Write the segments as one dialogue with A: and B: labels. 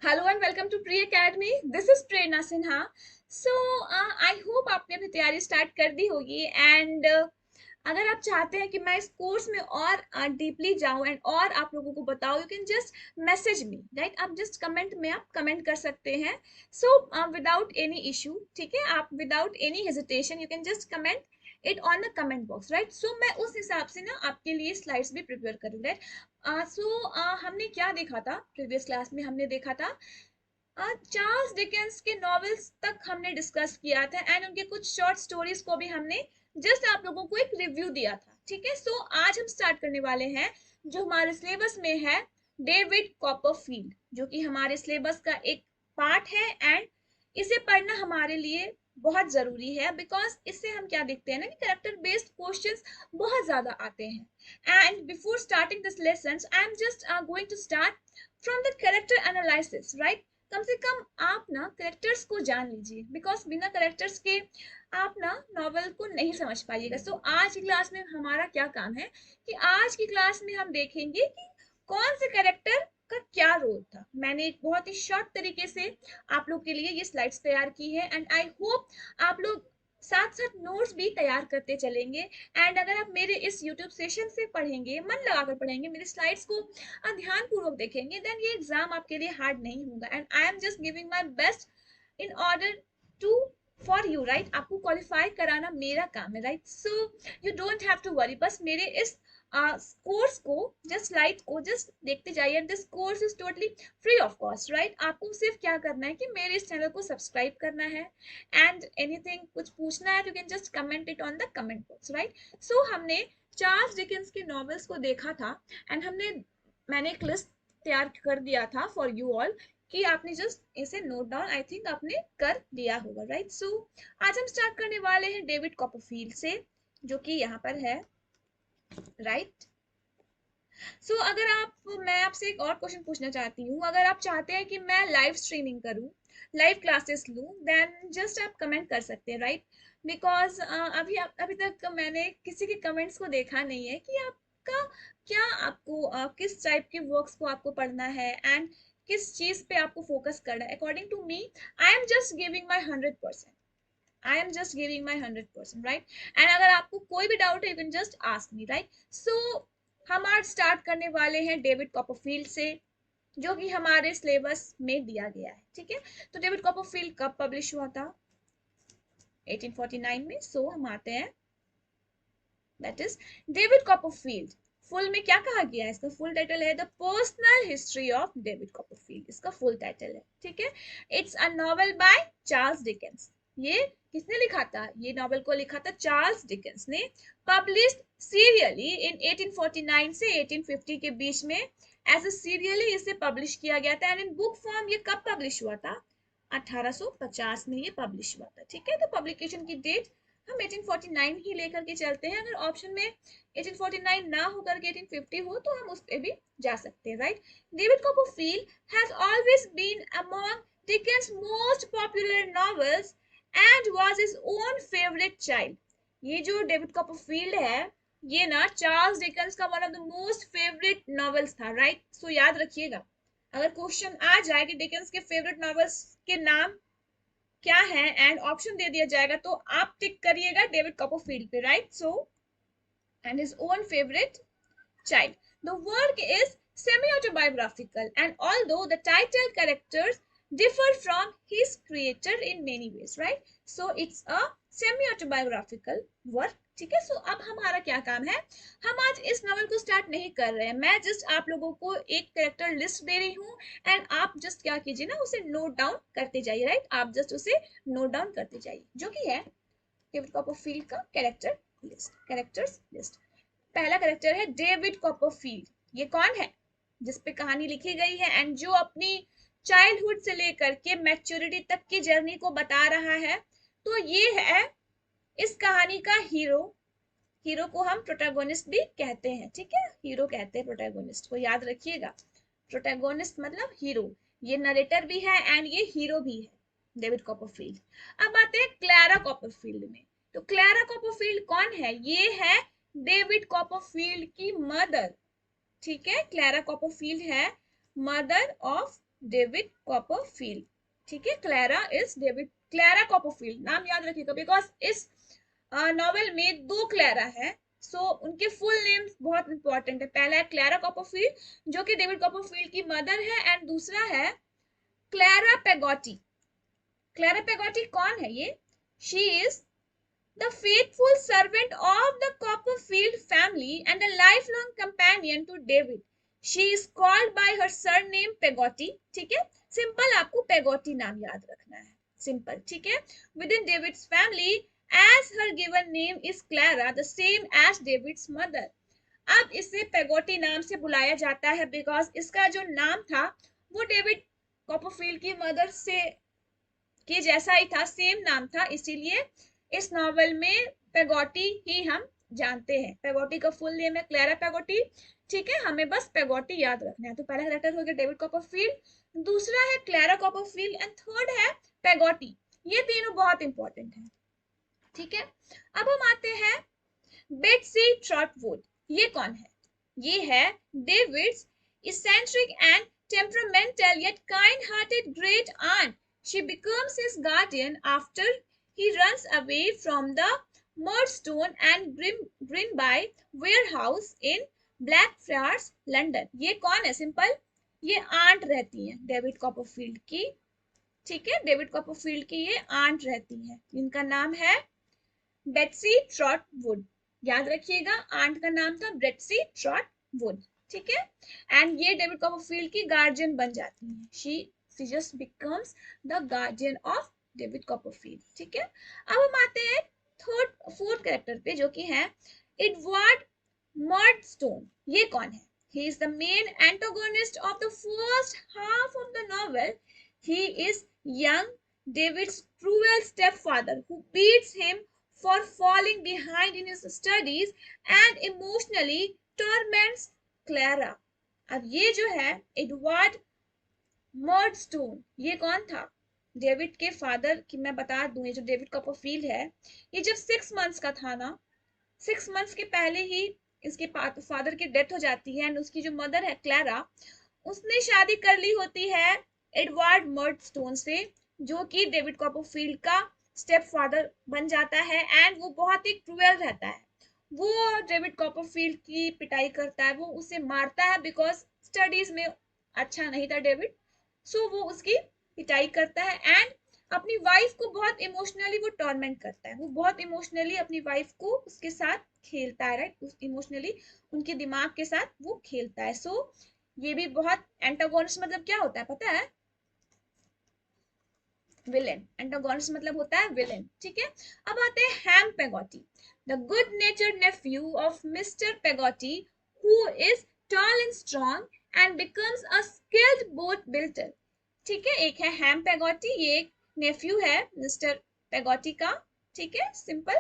A: Hello and welcome to pre academy. This is Prerna Sinha. So I hope आपने अपनी तैयारी start कर दी होगी एंड अगर आप चाहते हैं कि मैं इस कोर्स में और डीपली जाऊं एंड और आप लोगों को बताऊं, you can just message me, right. आप जस्ट कमेंट में आप कमेंट कर सकते हैं। सो विदाउट एनी इशू, ठीक है, आप without any hesitation you can just comment it on the comment box, right. So मैं उस हिसाब से ना आपके लिए स्लाइड्स भी प्रिपेयर करूँ, राइट। हमने क्या देखा था प्रीवियस क्लास में? हमने देखा था चार्ल्स डिकेंस के नॉवेल्स तक हमने डिस्कस किया था एंड उनके कुछ शॉर्ट स्टोरीज को भी हमने जस्ट आप लोगों को एक रिव्यू दिया था, ठीक है। सो आज हम स्टार्ट करने वाले हैं जो हमारे सिलेबस में है, डेविड कॉपरफील्ड, जो कि हमारे सिलेबस का एक पार्ट है एंड इसे पढ़ना हमारे लिए बहुत जरूरी है बिकॉज इससे हम क्या देखते हैं ना कि कैरेक्टर बेस्ड क्वेश्चंस बहुत ज्यादा आते हैं। And before starting this lesson I am just going to start from the character analysis, right. कम से कम आप ना करेक्टर्स को जान लीजिए बिकॉज बिना करेक्टर्स के आप ना नॉवल को नहीं समझ पाइएगा। सो आज की क्लास में हमारा क्या काम है कि आज की क्लास में हम देखेंगे कि कौन से करेक्टर का क्या रोल था। मैंने एक बहुत ही शॉर्ट तरीके से आप लोग के लिए ये स्लाइड्स तैयार की है एंड आई होप आप लोग साथ साथ नोट्स भी तैयार करते चलेंगे। एंड अगर आप मेरे इस यूट्यूब सेशन से पढ़ेंगे, मन लगाकर पढ़ेंगे, मेरे स्लाइड्स को ध्यान पूर्वक देखेंगे, देन ये एग्जाम आपके लिए हार्ड नहीं होगा and I am just giving my best in order to for you, right. आपको क्वालिफाई कराना मेरा काम है, right. So you don't have to worry, बस मेरे इस कोर्स को जस्ट स्लाइड को जस्ट देखते जाइए। This course is totally free of cost, right. आपको सिर्फ क्या करना है कि मेरे इस चैनल को सब्सक्राइब करना है एंड एनीथिंग कुछ पूछना है तो you can just comment it on the comment box, right. So हमने चार्ल्स डिकेंस के नॉवेल्स को देखा था एंड मैंने एक लिस्ट तैयार कर दिया था फॉर यू ऑल कि आपने जस्ट इसे नोट डाउन, आई थिंक आपने कर दिया होगा, राइट। सो आज हम स्टार्ट करने वाले हैं डेविड कॉपरफील्ड से, जो कि यहाँ पर है, राइट। सो अगर आप, मैं आपसे एक और क्वेश्चन पूछना चाहती हूँ, अगर आप चाहते हैं कि मैं लाइव स्ट्रीमिंग करूँ, लाइव क्लासेस लूँ, देन जस्ट आप कमेंट कर सकते हैं, राइट। बिकॉज अभी तक मैंने किसी के कमेंट्स को देखा नहीं है कि आपका क्या, आपको किस टाइप के वर्क्स को आपको पढ़ना है एंड किस चीज पे आपको फोकस करना है। According to me, I am just giving my 100%, I am just giving my 100%, right. And अगर आपको कोई भी डाउट है you can just ask me, right. So हम आज स्टार्ट करने वाले हैं डेविड कॉपरफील्ड से, जो कि हमारे सिलेबस में दिया गया है, ठीक है। तो डेविड कॉपरफील्ड कब पब्लिश हुआ था? 1849 में। सो हम आते हैं, that is David Copperfield. Full में क्या कहा गया है? इसका फुल टाइटल है the personal history of David Copperfield, इसका फुल टाइटल है, ठीक है। It's a novel by Charles Dickens. ये किसने लिखा था? ये नॉवेल को लिखा था चार्ल्स डिकेंस ने। पब्लिश्ड सीरियली इन 1849 से 1850 के बीच में, एज अ सीरियली इसे पब्लिश किया गया था। एंड इन बुक फॉर्म ये कब पब्लिश हुआ था? 1850 में ये पब्लिश हुआ था, ठीक है। तो पब्लिकेशन की डेट हम 1849 ही लेकर के चलते हैं। अगर ऑप्शन में 1849 ना होकर के 1850 हो तो हम उस पे भी जा सकते हैं, right. David Copperfield has always been among Dickens most popular novels and was his own favourite child. ये जो डेविड कॉपरफील्ड है, ये ना चार्ल्स डिकेंस का one of the most favourite novels था, राइट। सो याद रखिएगा, अगर क्वेश्चन आ जाए कि डिकेंस के फेवरेट नॉवेल्स के नाम क्या है एंड ऑप्शन दे दिया जाएगा तो आप टिक करिएगा डेविड कॉपरफील्ड पे, right. So and his own favourite child. The work is semi-autobiographical, and although the title characters differ from his creator in many ways, right? So it's a semi-autobiographical work. ठीक है। सो अब हमारा क्या काम है, हम आज इस नॉवल को स्टार्ट नहीं कर रहे हैं, मैं जस्ट आप लोगों को एक कैरेक्टर लिस्ट दे रही हूँ एंड आप जस्ट क्या कीजिए ना, उसे नोट डाउन करते जाइए, राइट। आप जस्ट उसे नोट डाउन करते जाइए, जो कि है डेविड कॉपरफील्ड का कैरेक्टर लिस्ट, कैरेक्टर्स लिस्ट। पहला करेक्टर है डेविड कॉपरफील्ड। ये कौन है? जिस पे कहानी लिखी गई है एंड जो अपनी चाइल्डहुड से लेकर के मैच्योरिटी तक की जर्नी को बता रहा है। तो ये है इस कहानी का हीरो। हीरो को हम प्रोटैगोनिस्ट भी कहते हैं, ठीक है। हीरो कहते हैं प्रोटैगोनिस्ट को, याद रखिएगा। प्रोटैगोनिस्ट मतलब हीरो। ये नरेटर भी है एंड ये हीरो भी है, डेविड कॉपरफील्ड। अब आते हैं क्लैरा कॉपरफील्ड में। तो क्लैरा कॉपरफील्ड कौन है? ये है डेविड कॉपरफील्ड की मदर, ठीक है। क्लैरा कॉपरफील्ड है मदर ऑफ डेविड कॉपरफील्ड। ठीक है, Clara is David, Clara Copperfield नाम याद रखिएगा बिकॉज इस नॉवेल में दो क्लैरा है। सो उनके फुल नेम्स बहुत इंपॉर्टेंट है। पहला है क्लैरा कॉपरफील्ड जो कि डेविड कॉपरफील्ड की मदर है, एंड दूसरा है क्लैरा पेगोटी। क्लैरा पेगोटी कौन है ये? She is the faithful servant of the Copperfield family and a lifelong companion to David. She is called by her surname Peggotty. ठीक है, सिंपल आपको पेगोटी नाम याद रखना है, सिंपल। ठीक है, within David's family as her given name is Clara, the same as David's mother. अब इसे पेगोटी नाम से बुलाया जाता है बिकॉज इसका जो नाम था वो डेविड कॉपरफील्ड की मदर से के जैसा ही था, सेम नाम था, इसीलिए इस नॉवेल में पेगोटी ही हम जानते हैं। पेगोटी का फुल नेम है क्लैरा पेगोटी। ठीक है, हमें बस पेगोटी याद रखना है। तो पहला कैरेक्टर हो गया डेविड कॉपरफील्ड, दूसरा है क्लैरा कॉपरफील्ड एंड थर्ड है पेगोटी। ये तीनों बहुत इंपॉर्टेंट है। ठीक है, अब हम आते हैं बेट्सी ट्रॉटवुड। ये कौन है? ये है David's eccentric and temperamental yet kind-hearted great aunt. She becomes his guardian after he runs away from the Murdstone and Grinby warehouse in Blackfriars, London. ये कौन है? सिंपल, ये आंट रहती है डेविड कॉपरफील्ड की। ठीक है, डेविड कॉपरफील्ड की ये आंट रहती है, इनका नाम है बेट्सी ट्रॉटवुड। याद रखिएगा, आंट का नाम था बेट्सी ट्रॉटवुड। ठीक है, एंड ये डेविड कॉपरफील्ड की गार्जियन बन जाती है। She just becomes the guardian of David Copperfield. ठीक है, अब हम आते हैं फोर्थ कैरेक्टर पे जो कि है एडवर्ड मर्डस्टोन। ये कौन है? He is the main antagonist of the first half of the novel. He is young David's cruel stepfather who beats him for falling behind in his studies and emotionally torments Clara. अब ये जो है Edward मर्डस्टोन, ये कौन था? David के father की मैं बता दूं, ये जो डेविड कॉपरफील्ड है, ये जब 6 मंथ्स का था ना, 6 मंथ्स के पहले ही इसके फादर की डेथ हो जाती है, एंड उसकी जो मदर है क्लैरा, उसने शादी कर ली होती है एडवर्ड मर्डस्टोन से, जो कि डेविड कॉपरफील्ड का स्टेप फादर बन जाता है, एंड वो बहुत ही क्रूएल रहता है। वो डेविड कॉपरफील्ड की पिटाई करता है, वो उसे मारता है बिकॉज स्टडीज में अच्छा नहीं था डेविड। सो वो उसकी पिटाई करता है, एंड अपनी वाइफ को बहुत इमोशनली वो टॉर्मेंट करता है। वो बहुत इमोशनली अपनी वाइफ को उसके साथ खेलता है, राइट, इमोशनली उनके दिमाग के साथ वो खेलता है। सो ये भी बहुत एंटागोनिस्ट मतलब क्या होता है पता है? विलेन। एंटागोनिस्ट मतलब होता है विलेन। ठीक है, अब आते हैं Ham Peggotty, the good natured nephew of Mr Peggotty who is tall and strong and becomes a skilled boat builder. ठीक है, एक है हैम पेगोटी, ये एक नेफ्यू है मिस्टर पेगोटी का। ठीक है, सिंपल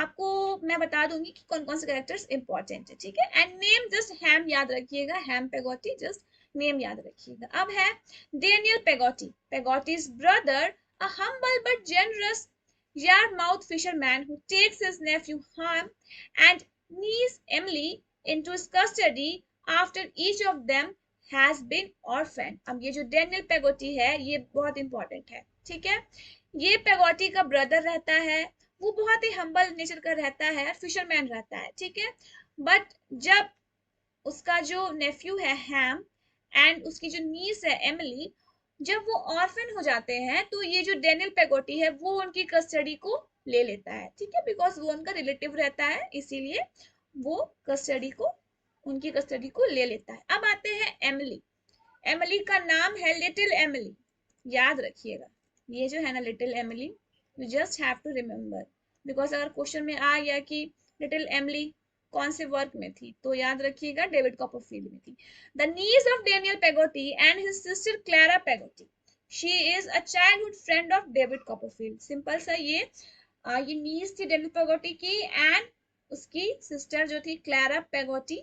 A: आपको मैं बता दूंगी कि कौन कौन से कैरेक्टर्स इंपॉर्टेंट है। ठीक है, एंड नेम जस्ट हैम याद रखिएगा, हैम पेगोटी जस्ट नेम याद रखिएगा। अब है Daniel Peggotty, Peggotty's brother, a humble but generous Yarmouth fisherman who takes his nephew Ham and niece Emily into his custody after each of them has been orphaned. अब ये जो Daniel पेगोटी है ये बहुत इंपॉर्टेंट है। ठीक है, ये पेगोटी का ब्रदर रहता है, वो बहुत ही हम्बल नेचर का रहता है, फिशरमैन रहता है। ठीक है, बट जब उसका जो नेफ्यू है हैम एंड उसकी जो नीस है एमिली, जब वो ऑर्फन हो जाते हैं तो ये जो डेनियल पेगोटी है वो उनकी कस्टडी को ले लेता है। ठीक है, बिकॉज वो उनका रिलेटिव रहता है, इसीलिए वो कस्टडी को उनकी कस्टडी को ले लेता है। अब आते हैं एमिली। एमिली का नाम है लिटिल एमिली, याद रखिएगा। ये जो है ना little Emily, you just have to remember, because अगर क्वेश्चन में आ गया कि लिटिल एमिली कौन से वर्क में थी तो याद रखिएगा डेविड कॉपरफील्ड में थी। The niece of Daniel Peggotty and his sister Clara Peggotty, she is a childhood friend of David Copperfield. Simple सा ये नीज थी डेनियल पेगोटी की, एंड उसकी सिस्टर जो थी क्लैरा पेगोटी,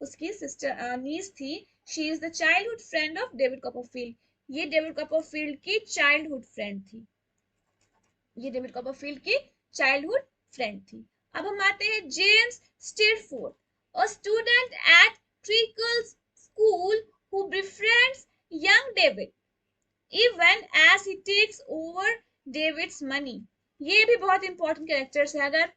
A: उसकी सिस्टर नीज थी। She is the childhood friend of David Copperfield, ये डेविड कॉपरफील्ड की चाइल्डहुड फ्रेंड थी, ये डेविड कॉपरफील्ड की चाइल्डहुड फ्रेंड थी। अब हम आते हैं James Steerforth, a student at Treacle's school हु befriends young David. even as he takes over David's money. ये भी बहुत इंपॉर्टेंट कैरेक्टर्स है. अगर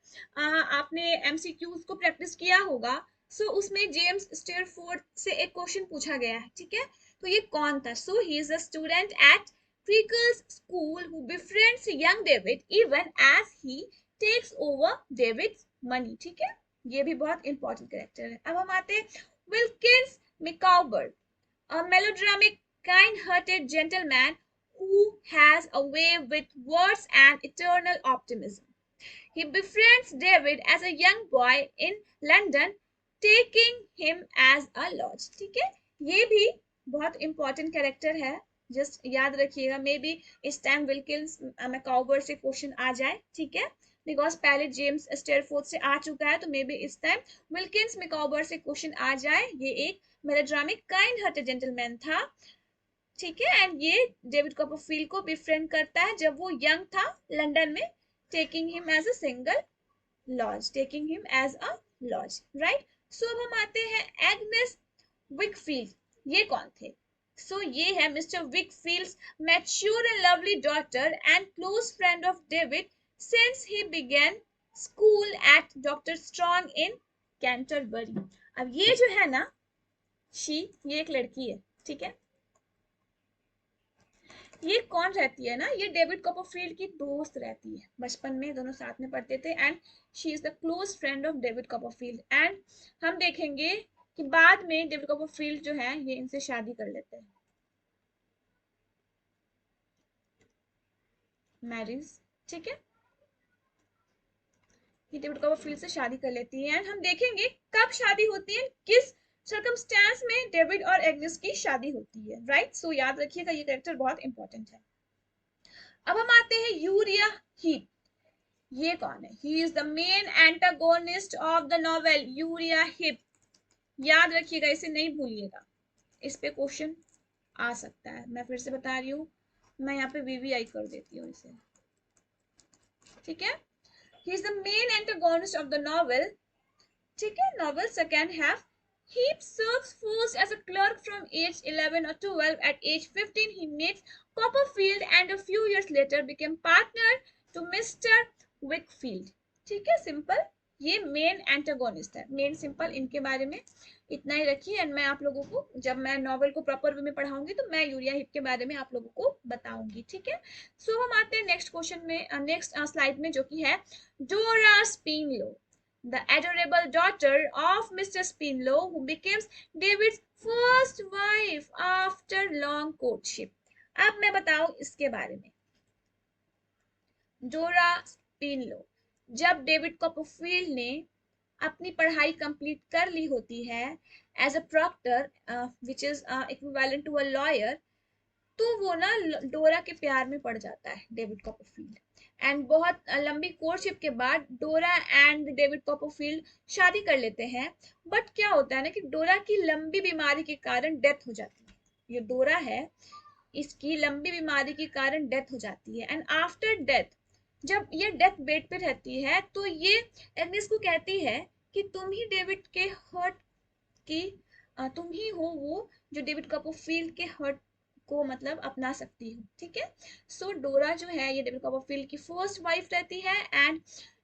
A: आपने एमसीक्यूज को प्रैक्टिस किया होगा, सो उसमें जेम्स स्टेरफोर्ड से एक क्वेश्चन पूछा गया है, ठीक है. तो ये कौन था? So he is a student at Treacle's school who befriends young David even as he takes over David's money. ठीक है, ये भी बहुत इंपॉर्टेंट कैरेक्टर है. अब हम आते हैं Wilkins मिकाउबर, a melodramatic, kind-hearted gentleman who has a way with words and eternal optimism. He befriends David as a young boy in London, taking him as a lodge. ठीक है, ये भी बहुत इंपॉर्टेंट कैरेक्टर है, जस्ट याद रखिएगा. May be इस time Wilkins मैकाउबर से क्वेश्चन आ जाए, ठीक है, बिकॉज पहले जेम्स स्टेरफोर्ड से आ चुका है, तो मे बी इस टाइम विल्किंस मैकाउबर से क्वेश्चन आ जाए. ये एक मेलोड्रामिक काइंड हार्टेड जेंटलमैन था, ठीक है, एंड ये डेविड कॉपरफील्ड को बिफ्रेंड करता है जब वो यंग था लंदन में, taking him as a single lodge, taking him as a lodge, right. So अब हम आते हैं एग्नेस विकफील्ड. ये कौन थे? सो ये है Mr Wickfield's mature and lovely daughter and close friend of David since he began school at doctor Strong in Canterbury. अब ये जो है ना, ये एक लड़की है, ठीक है. ये कौन रहती है ना, ये डेविड कॉपरफील्ड की दोस्त रहती है. बचपन में दोनों साथ में पढ़ते थे, and she is the close friend of David Copperfield. And हम देखेंगे कि बाद में डेविड कॉपरफील्ड जो है ये इनसे शादी कर लेते हैं, मैरिज, ठीक है. ये डेविड कॉपरफील्ड से शादी कर लेती है, एंड हम देखेंगे कब शादी होती है, किस सर्कमस्टेंस में डेविड और एग्नेस की शादी होती है, राइट. सो याद रखिएगा, ये कैरेक्टर बहुत इंपॉर्टेंट है. अब हम आते हैं यूरिया हीप. ये कौन है? He is the main antagonist of the novel urea hip. याद रखिएगा, इसे नहीं भूलिएगा, इस पे क्वेश्चन आ सकता है. मैं फिर से बता रही हूँ, मैं यहाँ पे वीवीआई कर देती हूँ इसे, ठीक है. He is the main antagonist of the novel, ठीक है, novel second half. Heap serves first as a clerk from age 11 or 12. At age 15, he meets Copperfield and a few years later became partner to Mr. Wickfield. ठीक है, simple. ये main antagonist है. Main simple, इनके बारे में इतना ही रखिए, and मैं आप लोगों को जब मैं नॉवेल को प्रॉपर वे में पढ़ाऊंगी तो मैं यूरिया हिप के बारे में आप लोगों को बताऊंगी, ठीक है. सो हम आते हैं नेक्स्ट क्वेश्चन में, नेक्स्ट स्लाइड में, जो कि है डोरा स्पिनलो, the adorable daughter of Mr. Spinlow, who becomes David's first wife after long courtship. अब मैं बताऊं इसके बारे में. डोरा स्पिनलो, जब डेविड कॉपरफील्ड ने अपनी पढ़ाई कंप्लीट कर ली होती है as a proctor, which is equivalent to a lawyer, तो वो ना डोरा के प्यार में पड़ जाता है डेविड कॉपरफील्ड. एंड बहुत लंबी कोर्टशिप के बाद डोरा एंड डेविड कॉपरफील्ड शादी कर लेते हैं. बट क्या होता है ना कि डोरा की लंबी बीमारी के कारण डेथ हो जाती है. ये डोरा है, इसकी लंबी बीमारी के कारण डेथ हो जाती है. एंड आफ्टर डेथ, जब ये डेथ बेड पे रहती है, तो ये एग्नेस को कहती है कि तुम ही डेविड के हर्ट की, तुम ही हो वो जो डेविड कॉपरफील्ड के हर्ट को मतलब अपना सकती हो, ठीक है. सो डोरा जो है ये डेविड कॉपरफील्ड की फर्स्ट वाइफ रहती है, एंड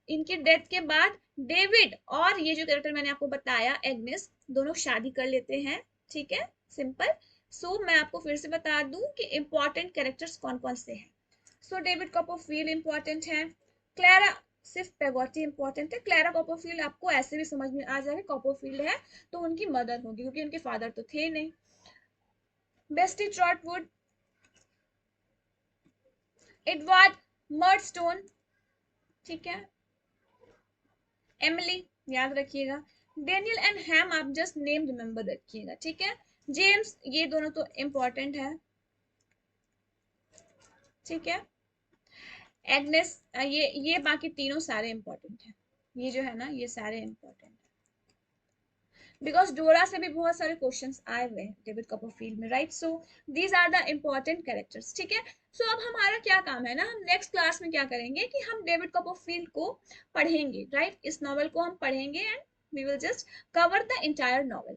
A: इनके डेथ के बाद डेविड और ये जो कैरेक्टर मैंने आपको बताया एग्नेस, दोनों शादी कर लेते हैं, ठीक है, सिंपल. सो मैं आपको फिर से बता दूं कि इंपॉर्टेंट कैरेक्टर्स कौन कौन से हैं. सो डेविड कॉपरफील्ड इंपॉर्टेंट है. क्लैरा, सिर्फ पेगोटी इंपॉर्टेंट है. क्लैरा कॉपरफील्ड आपको ऐसे भी समझ में आ जाएगा, कॉपरफील्ड है तो उनकी मदर होगी, क्योंकि उनके फादर तो थे नहीं. बेस्टी ट्रॉटवुड, एडवर्ड मर्डस्टोन, ठीक है, एमिली, याद रखिएगा. डेनियल एंड हैम, आप जस्ट नेम रिमेंबर रखिएगा, ठीक है. जेम्स, ये दोनों तो इंपॉर्टेंट है, ठीक है. एग्नेस, ये बाकी तीनों सारे इंपॉर्टेंट है. ये जो है ना, ये सारे इंपॉर्टेंट है, बिकॉज डोरा से भी बहुत सारे क्वेश्चंस आए हुए हैं डेविड कॉपरफील्ड में, right. So these are the important characters, ठीक है. सो अब हमारा क्या काम है ना, हम नेक्स्ट क्लास में क्या करेंगे कि हम डेविड कॉपरफील्ड को पढ़ेंगे, राइट. इस नॉवल को हम पढ़ेंगे, and we will just cover the entire novel,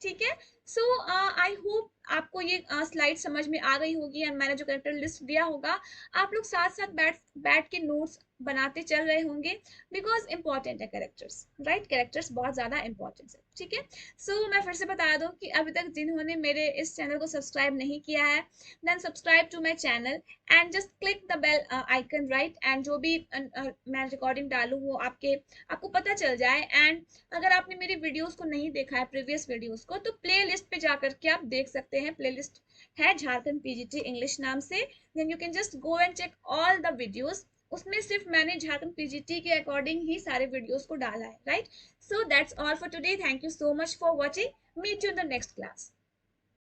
A: ठीक है. सो आई होप आपको ये स्लाइड समझ में आ गई होगी, एंड मैंने जो कैरेक्टर लिस्ट दिया होगा आप लोग साथ साथ बैठ बैठ के नोट्स बनाते चल रहे होंगे, बिकॉज इंपॉर्टेंट है कैरेक्टर्स, राइट? कैरेक्टर्स बहुत ज्यादा इंपॉर्टेंट है, ठीक है? सो मैं फिर से बता दूं कि अभी तक जिन्होंने मेरे इस चैनल को सब्सक्राइब नहीं किया है, then subscribe to my channel and just click the bell icon, right? And जो भी मैं रिकॉर्डिंग डालूं वो आपको पता चल जाए। एंड अगर आपने मेरी वीडियोस को नहीं देखा है, प्रीवियस वीडियोस को, तो प्ले लिस्ट पे जाकर के आप देख सकते हैं। प्ले लिस्ट है झारखंड पीजीटी इंग्लिश नाम से, then you can just go and check all the videos. उसमें सिर्फ मैंने झारखंड पीजीटी के अकॉर्डिंग ही सारे वीडियोस को डाला है, right? So that's all for today, thank you so much for watching, meet you in the next class.